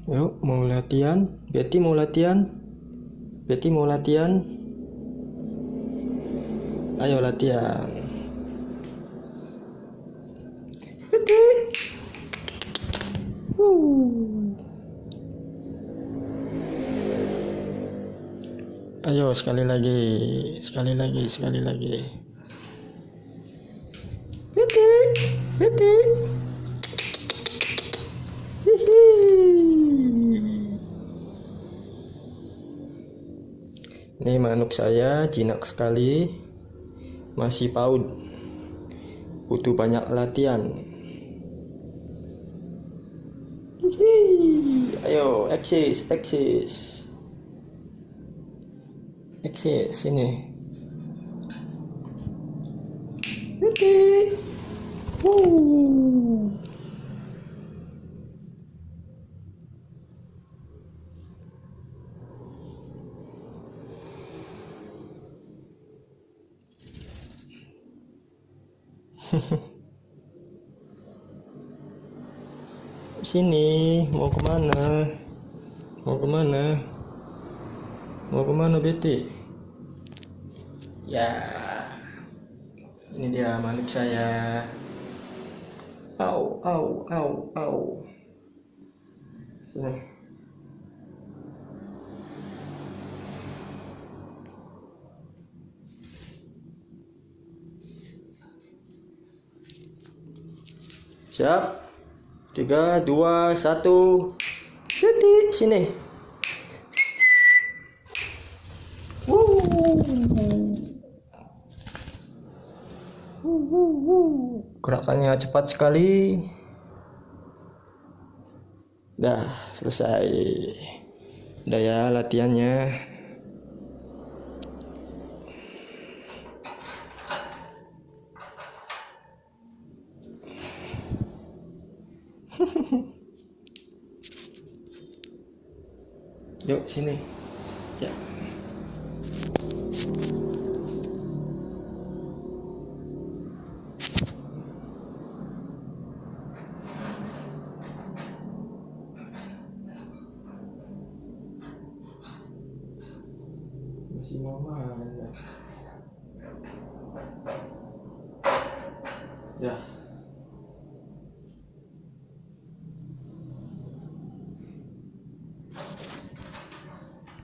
Yuk, mau latihan? Betty mau latihan? Betty mau latihan? Ayo latihan. Betty. Ayo sekali lagi, sekali lagi, sekali lagi. Betty, Betty. Hihi. Ini manuk saya jinak sekali, masih PAUD, butuh banyak latihan. Hihi. Ayo eksis, eksis, eksis sini. Oke. Sini, mau kemana? Mau kemana? Mau kemana, Betty? Ya, ini dia manuk saya. Au, au, au, au. Sini. Siap. 3, 2, 1. Betty, sini. Gerakannya cepat sekali. Dah selesai. Udah ya latihannya. Yuk sini. Ya. Masih mau mana? Ya.